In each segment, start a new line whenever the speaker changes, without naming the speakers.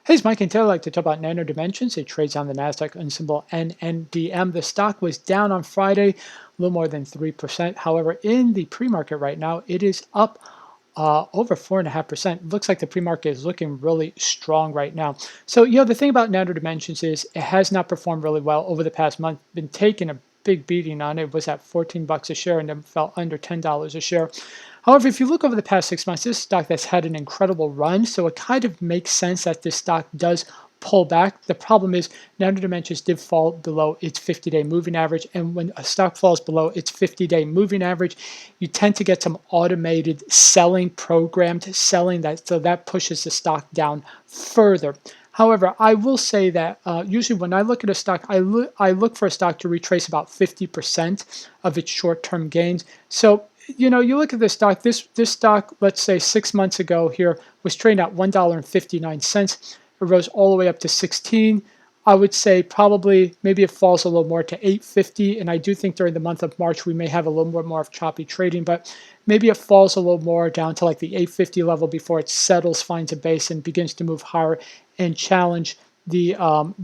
Hey, it's Mike and Taylor. I'd like to talk about Nano Dimensions. It trades on the NASDAQ under symbol NNDM. The stock was down on Friday, a little more than 3%. However, in the pre-market right now, it is up over 4.5%. Looks like the pre-market is looking really strong right now. So, the thing about Nano Dimensions is it has not performed really well over the past month, been taking a big beating on it. It was at 14 bucks a share and then fell under $10 a share. However, if you look over the past 6 months, this stock that's had an incredible run, so it kind of makes sense that this stock does pull back. The problem is Nano Dimensions did fall below its 50-day moving average, and when a stock falls below its 50-day moving average, you tend to get some automated selling, programmed selling, so that pushes the stock down further. However, I will say that usually when I look at a stock, I look for a stock to retrace about 50% of its short-term gains. So you look at this stock. This stock, let's say 6 months ago here, was trading at $1.59. It rose all the way up to 16. I would say probably maybe it falls a little more to 8.50, and I do think during the month of March we may have a little bit more of choppy trading, but maybe it falls a little more down to like the 8.50 level before it settles, finds a base, and begins to move higher and challenge the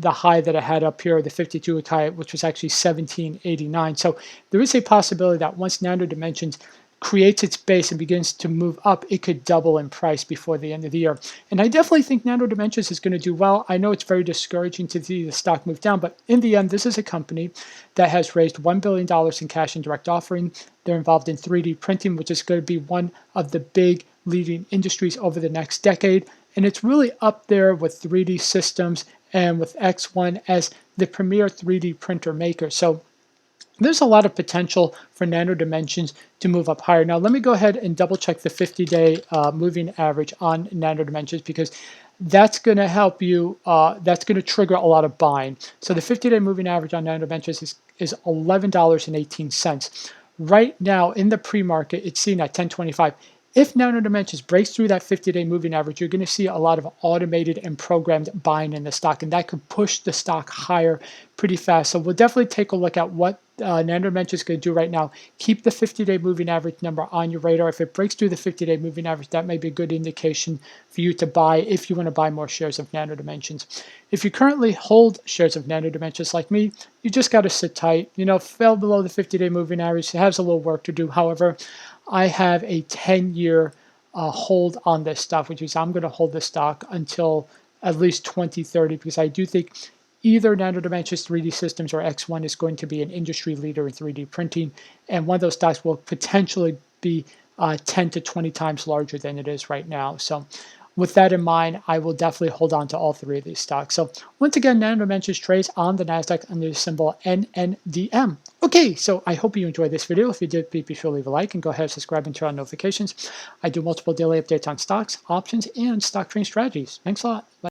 high that I had up here, the 52-week high, which was actually 1789. So there is a possibility that once Nano Dimensions creates its base and begins to move up, it could double in price before the end of the year. And I definitely think Nano Dimensions is going to do well. I know it's very discouraging to see the stock move down, but in the end, this is a company that has raised $1 billion in cash in direct offering. They're involved in 3D printing, which is going to be one of the big leading industries over the next decade. And it's really up there with 3D Systems and with X1 as the premier 3D printer maker. So there's a lot of potential for Nano Dimensions to move up higher. Now, let me go ahead and double check the 50-day moving average on Nano Dimensions, because that's going to help you, that's going to trigger a lot of buying. So the 50-day moving average on Nano Dimensions is $11.18. Right now in the pre-market, it's seen at 10.25. If Nano Dimensions breaks through that 50-day moving average, you're going to see a lot of automated and programmed buying in the stock, and that could push the stock higher pretty fast. So we'll definitely take a look at what Nano Dimensions is going to do right now. Keep the 50-day moving average number on your radar. If it breaks through the 50-day moving average, that may be a good indication for you to buy if you want to buy more shares of Nano Dimensions. If you currently hold shares of Nano Dimensions like me, you just got to sit tight. Fell below the 50-day moving average. It has a little work to do. However, I have a 10-year hold on this stock, which means I'm going to hold this stock until at least 2030, because I do think either Nano Dimensions, 3D Systems, or X1 is going to be an industry leader in 3D printing, and one of those stocks will potentially be 10 to 20 times larger than it is right now. So with that in mind, I will definitely hold on to all three of these stocks. So once again, Nano Dimensions trades on the NASDAQ under the symbol NNDM. Okay, so I hope you enjoyed this video. If you did, please be sure to leave a like and go ahead and subscribe and turn on notifications. I do multiple daily updates on stocks, options, and stock trading strategies. Thanks a lot. Bye.